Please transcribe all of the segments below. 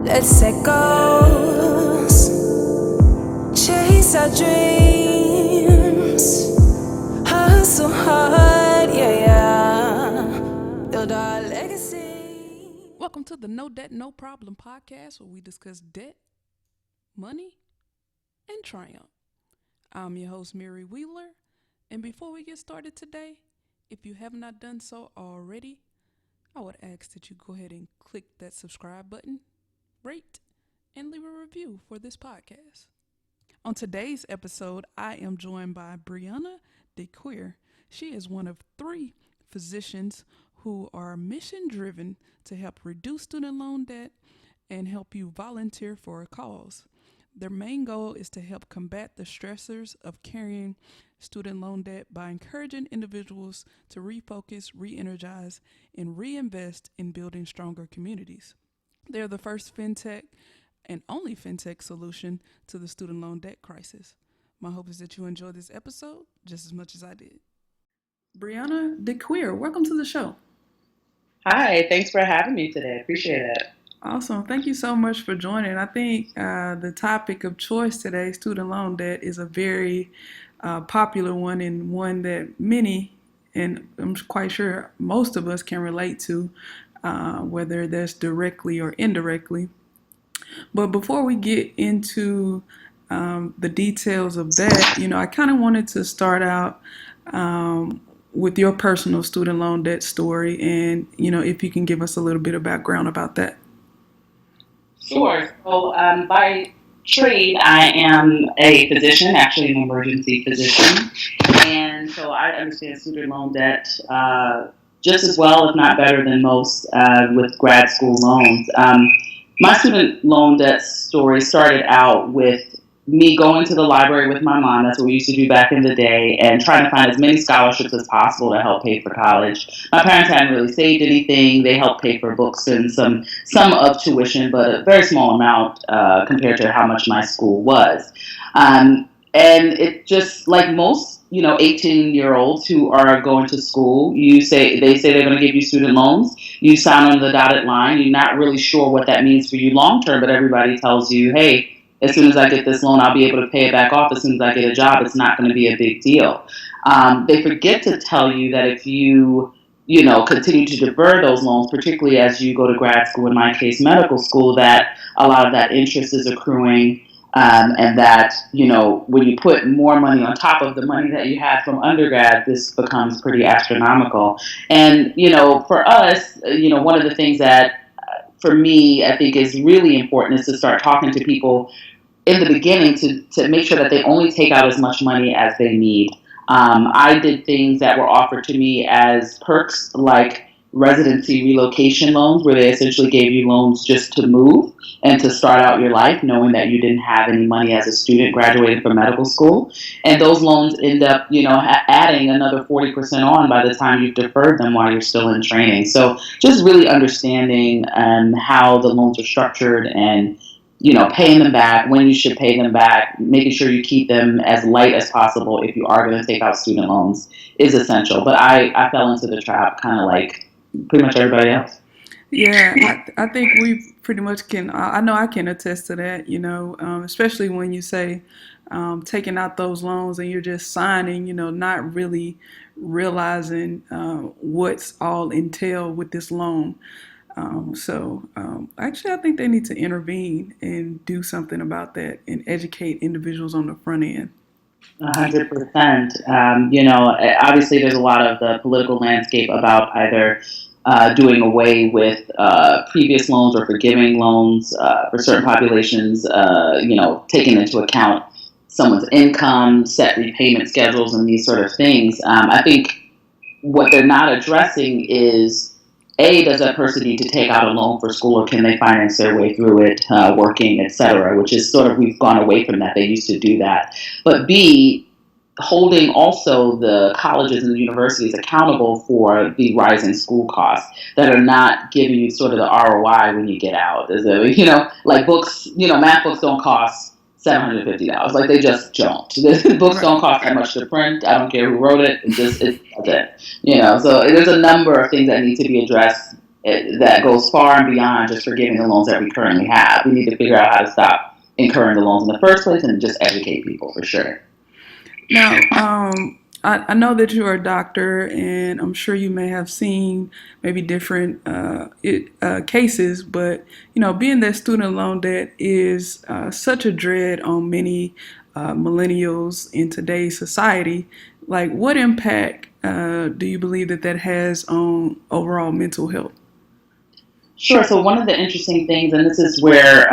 Let's set goals, chase our dreams, hustle hard, build our legacy. Welcome to the No Debt, No Problem podcast where we discuss debt, money, and triumph. I'm your host, Mary Wheeler. And before we get started today, if you have not done so already, I would ask that you go ahead and click that subscribe button, rate, and leave a review for this podcast. On today's episode, I am joined by Briana DeCuir. She is one of 3 physicians who are mission driven to help reduce student loan debt and help you volunteer for a cause. Their main goal is to help combat the stressors of carrying student loan debt by encouraging individuals to refocus, re energize, and reinvest in building stronger communities. They're the first fintech and only fintech solution to the student loan debt crisis. My hope is that you enjoy this episode just as much as I did. Briana DeCuir, welcome to the show. Hi, thanks for having me today. Appreciate it. Awesome. Thank you so much for joining. I think the topic of choice today, student loan debt, is a very popular one and one that many, and I'm quite sure most of us can relate to, whether that's directly or indirectly. But before we get into the details of that, I kind of wanted to start out with your personal student loan debt story, and if you can give us a little bit of background about that. Sure. So, by trade, I am a physician, actually an emergency physician, and so I understand student loan debt just as well, if not better than most, with grad school loans. My student loan debt story started out with me going to the library with my mom. That's what we used to do back in the day, and trying to find as many scholarships as possible to help pay for college. My parents hadn't really saved anything. They helped pay for books and some of tuition, but a very small amount compared to how much my school was. And it just, like most 18-year-olds who are going to school, they say they're going to give you student loans. You sign on the dotted line. You're not really sure what that means for you long term, but everybody tells you, hey, as soon as I get this loan, I'll be able to pay it back off. As soon as I get a job, it's not going to be a big deal. They forget to tell you that if you continue to defer those loans, particularly as you go to grad school, in my case, medical school, that a lot of that interest is accruing. And that, when you put more money on top of the money that you had from undergrad, this becomes pretty astronomical. And, for us, one of the things that, for me, I think is really important is to start talking to people in the beginning to make sure that they only take out as much money as they need. I did things that were offered to me as perks, like residency relocation loans, where they essentially gave you loans just to move and to start out your life, knowing that you didn't have any money as a student graduating from medical school. And those loans end up, adding another 40% on by the time you've deferred them while you're still in training. So just really understanding how the loans are structured and paying them back, when you should pay them back, making sure you keep them as light as possible if you are going to take out student loans is essential. But I fell into the trap kind of like pretty much everybody else. Yeah, I think we pretty much can. I know I can attest to that, especially when you say taking out those loans and you're just signing, not really realizing what's all entailed with this loan. Actually, I think they need to intervene and do something about that and educate individuals on the front end. 100%. Obviously, there's a lot of the political landscape about either doing away with previous loans or forgiving loans for certain populations, taking into account someone's income, set repayment schedules, and these sort of things. I think what they're not addressing is, A, does that person need to take out a loan for school, or can they finance their way through it, working, et cetera, which is sort of, we've gone away from that. They used to do that. But B, holding also the colleges and the universities accountable for the rising school costs that are not giving you sort of the ROI when you get out. Like books, math books don't cost $750. Like, they just don't. The books don't cost that much to print. I don't care who wrote it. It's it. So there's a number of things that need to be addressed that goes far and beyond just forgiving the loans that we currently have. We need to figure out how to stop incurring the loans in the first place and just educate people for sure. Now, I know that you're a doctor, and I'm sure you may have seen maybe different cases, but being that student loan debt is such a dread on many millennials in today's society. Like, what impact do you believe that has on overall mental health? Sure. So one of the interesting things, and this is where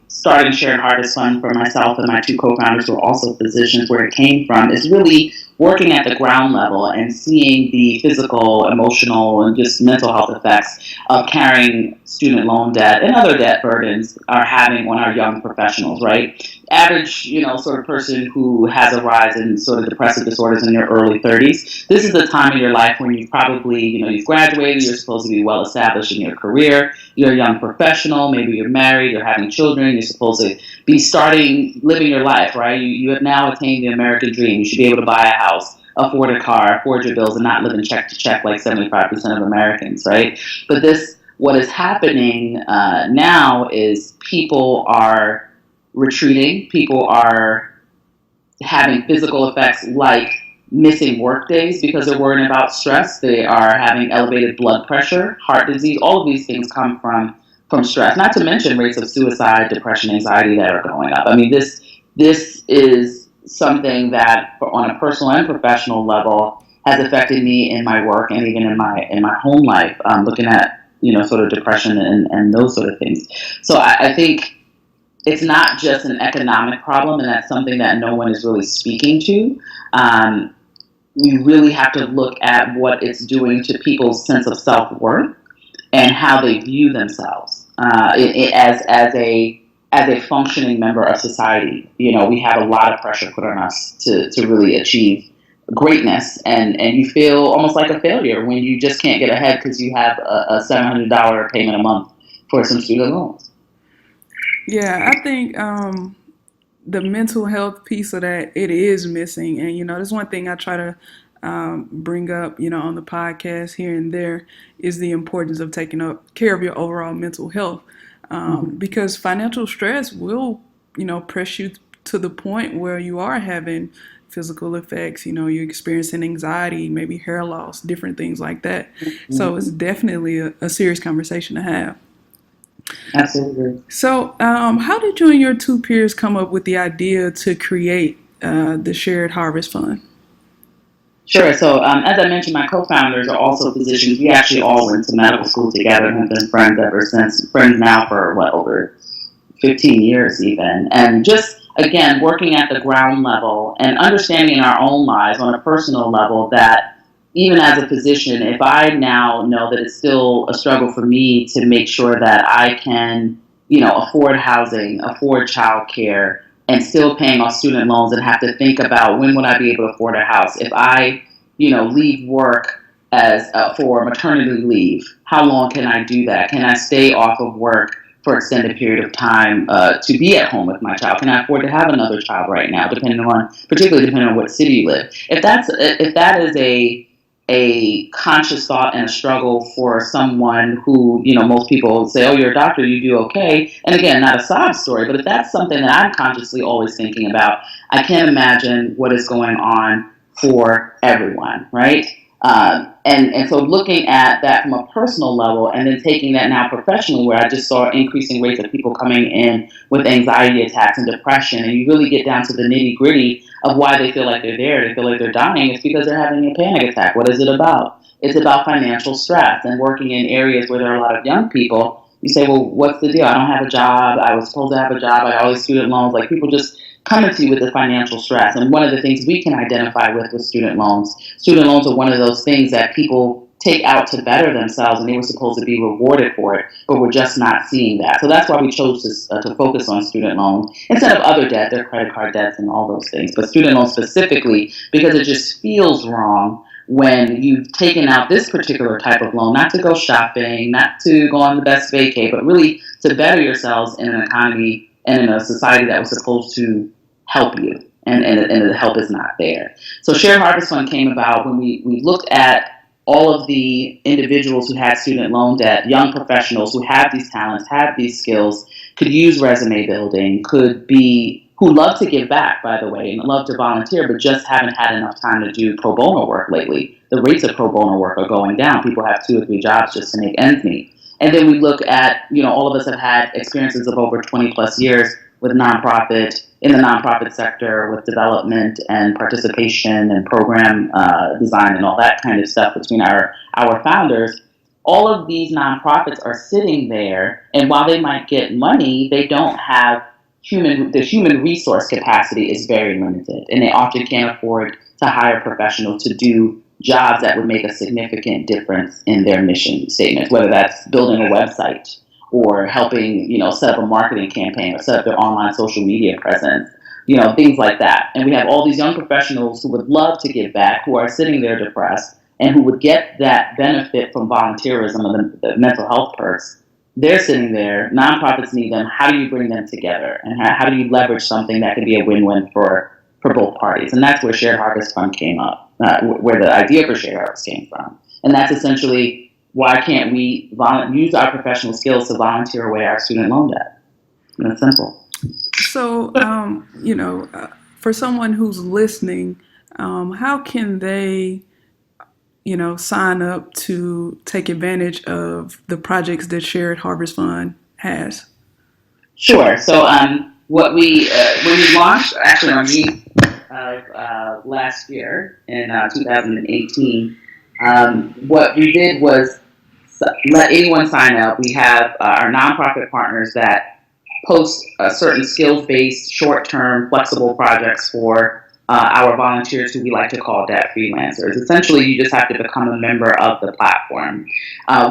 starting Shared Harvest Fund for myself and my two co-founders who are also physicians, where it came from, is really working at the ground level and seeing the physical, emotional, and just mental health effects of carrying student loan debt and other debt burdens are having on our young professionals, right? Average, sort of person who has a rise in sort of depressive disorders in your early 30s. This is the time of your life when you've probably, you've graduated, you're supposed to be well established in your career, you're a young professional, maybe you're married, you're having children, you're supposed to be living your life, right? You have now attained the American dream. You should be able to buy a house, afford a car, afford your bills, and not live in check to check like 75% of Americans, right? But what is happening now is people are retreating. People are having physical effects like missing work days because they're worrying about stress. They are having elevated blood pressure, heart disease. All of these things come from stress, not to mention rates of suicide, depression, anxiety that are going up. I mean, this is something that on a personal and professional level has affected me in my work and even in my home life, looking at, sort of depression and those sort of things. So I think it's not just an economic problem, and that's something that no one is really speaking to. We really have to look at what it's doing to people's sense of self-worth and how they view themselves as a functioning member of society. We have a lot of pressure put on us to really achieve greatness, and you feel almost like a failure when you just can't get ahead because you have a $700 payment a month for some student loans. Yeah, I think the mental health piece of that, it is missing. And, there's one thing I try to bring up, on the podcast here and there is the importance of taking care of your overall mental health. Because financial stress will, press you to the point where you are having physical effects, you're experiencing anxiety, maybe hair loss, different things like that. So it's definitely a serious conversation to have. Absolutely. So how did you and your two peers come up with the idea to create the Shared Harvest Fund? Sure. So as I mentioned, my co-founders are also physicians. We actually all went to medical school together and have been friends ever since. Friends now for over 15 years even. And just, again, working at the ground level and understanding in our own lives on a personal level that even as a physician, if I now know that it's still a struggle for me to make sure that I can, afford housing, afford childcare, and still paying off student loans and have to think about when would I be able to afford a house? If I, leave work for maternity leave, how long can I do that? Can I stay off of work for extended period of time to be at home with my child? Can I afford to have another child right now, particularly depending on what city you live? If that is a conscious thought and a struggle for someone who, most people say, oh, you're a doctor, you do okay. And again, not a sob story, but if that's something that I'm consciously always thinking about, I can't imagine what is going on for everyone, right? And so looking at that from a personal level and then taking that now professionally, where I just saw increasing rates of people coming in with anxiety attacks and depression, and you really get down to the nitty gritty of why they feel like they're there, they feel like they're dying, it's because they're having a panic attack. What is it about? It's about financial stress and working in areas where there are a lot of young people. You say, well, what's the deal? I don't have a job. I was supposed to have a job. I got all these student loans. Like, people just coming to you with the financial stress. And one of the things we can identify with student loans are one of those things that people take out to better themselves, and they were supposed to be rewarded for it, but we're just not seeing that. So that's why we chose to focus on student loans instead of other debt, their credit card debts and all those things. But student loans specifically, because it just feels wrong when you've taken out this particular type of loan, not to go shopping, not to go on the best vacay, but really to better yourselves in an economy and in a society that was supposed to help you. And the help is not there. So Shared Harvest Fund came about when we looked at all of the individuals who had student loan debt, young professionals who have these talents, have these skills, could use resume building, who love to give back, by the way, and love to volunteer, but just haven't had enough time to do pro bono work lately. The rates of pro bono work are going down. People have 2 or 3 jobs just to make ends meet. And then we look at, all of us have had experiences of over 20 plus years with in the nonprofit sector, with development and participation and program design and all that kind of stuff between our founders. All of these nonprofits are sitting there, and while they might get money, they don't have the human resource capacity is very limited, and they often can't afford to hire professionals to do jobs that would make a significant difference in their mission statements, whether that's building a website or helping, set up a marketing campaign or set up their online social media presence, things like that. And we have all these young professionals who would love to give back, who are sitting there depressed, and who would get that benefit from volunteerism and the mental health perks. They're sitting there, nonprofits need them. How do you bring them together? And how do you leverage something that can be a win-win for both parties? And that's where Shared Harvest Fund came up, where the idea for Shared Harvest came from. And that's essentially, why can't we use our professional skills to volunteer away our student loan debt? And it's simple. So, for someone who's listening, how can they, sign up to take advantage of the projects that Shared Harvest Fund has? Sure. So, when we launched, actually on June of last year in 2018, what we did was let anyone sign up. We have our nonprofit partners that post certain skills-based, short-term, flexible projects for our volunteers, who we like to call debt freelancers. Essentially, you just have to become a member of the platform.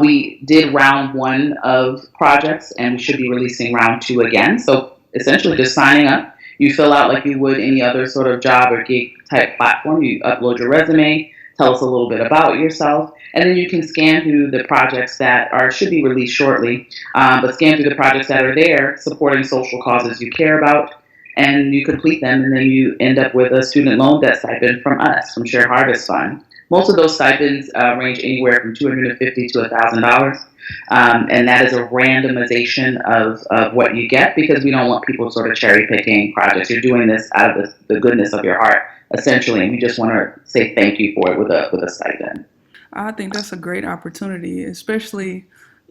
We did round 1 of projects, and we should be releasing round 2 again. So essentially, just signing up. You fill out like you would any other sort of job or gig type platform. You upload your resume, tell us a little bit about yourself, and then you can scan through the projects that should be released shortly, but scan through the projects that are there supporting social causes you care about, and you complete them, and then you end up with a student loan debt stipend from us, from Shared Harvest Fund. Most of those stipends range anywhere from $250 to $1,000. And that is a randomization of what you get, because we don't want people sort of cherry picking projects. You're doing this out of the goodness of your heart, essentially, and we just want to say thank you for it with a stipend. I think that's a great opportunity, especially,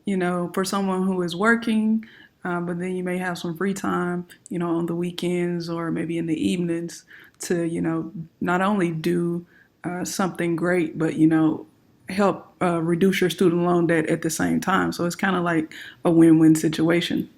for someone who is working, but then you may have some free time, on the weekends or maybe in the evenings to, not only do something great, but, help reduce your student loan debt at the same time. So it's kind of like a win-win situation.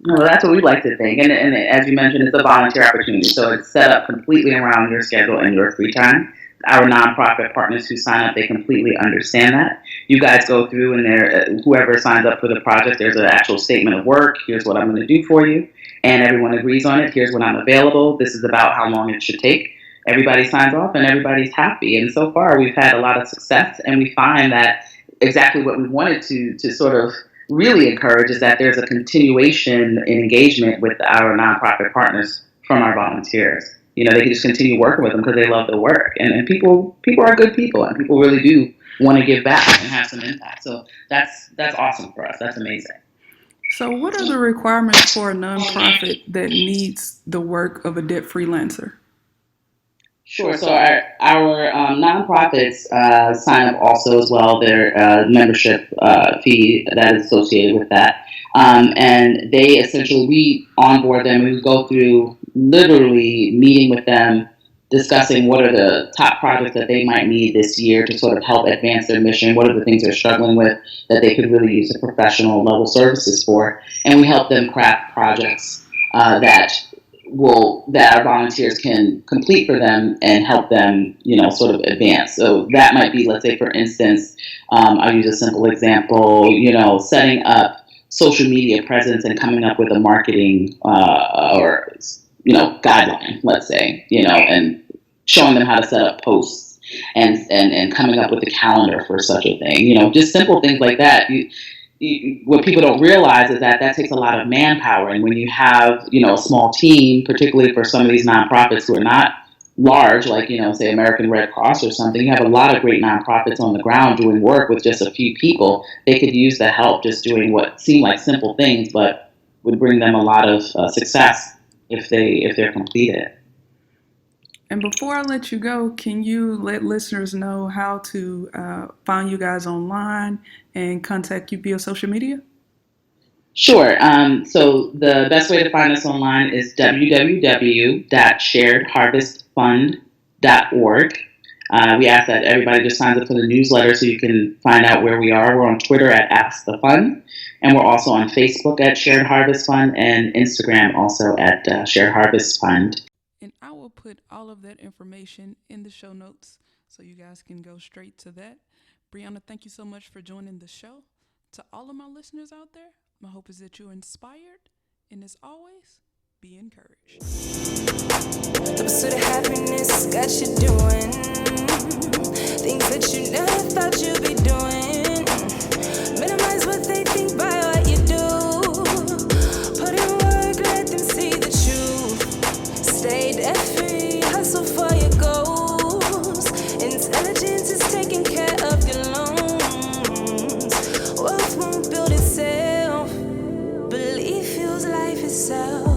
Well, that's what we like to think. And as you mentioned, it's a volunteer opportunity. So it's set up completely around your schedule and your free time. Our nonprofit partners who sign up, they completely understand that. You guys go through, and whoever signs up for the project, there's an actual statement of work. Here's what I'm going to do for you. And everyone agrees on it. Here's when I'm available. This is about how long it should take. Everybody signs off and everybody's happy. And so far, we've had a lot of success. And we find that exactly what we wanted to sort of really encourage is that there's a continuation in engagement with our nonprofit partners from our volunteers. They can just continue working with them because they love the work. And people are good people, and people really do want to give back and have some impact. So that's awesome for us. That's amazing. So what are the requirements for a nonprofit that needs the work of a debt freelancer? Sure. So our nonprofits sign up also as well. Their membership fee that is associated with that, and they essentially, we onboard them. We go through literally meeting with them, discussing what are the top projects that they might need this year to sort of help advance their mission. What are the things they're struggling with that they could really use the professional level services for, and we help them craft projects that our volunteers can complete for them and help them, sort of advance. So that might be, let's say, for instance, I'll use a simple example, setting up social media presence and coming up with a marketing or guideline, let's say, and showing them how to set up posts and coming up with a calendar for such a thing, just simple things like that. What people don't realize is that takes a lot of manpower, and when you have a small team, particularly for some of these nonprofits who are not large, like, say American Red Cross or something. You have a lot of great nonprofits on the ground doing work with just a few people. They could use the help just doing what seem like simple things, but would bring them a lot of success if they're completed. And before I let you go, can you let listeners know how to find you guys online and contact you via social media? Sure. So the best way to find us online is www.sharedharvestfund.org. We ask that everybody just signs up for the newsletter so you can find out where we are. We're on Twitter at Ask the Fund, and we're also on Facebook at Shared Harvest Fund and Instagram also at Shared Harvest Fund. And I will put all of that information in the show notes so you guys can go straight to that. Briana, thank you so much for joining the show. To all of my listeners out there, my hope is that you're inspired, and as always, be encouraged. The pursuit of happiness got you doing things that you never thought you'd be doing. Minimize what they think by what you do. Put in work, let them see the truth. Stay debt free, hustle for your goals. Intelligence is taking care of your loans. Wealth won't build itself. Belief fuels life itself.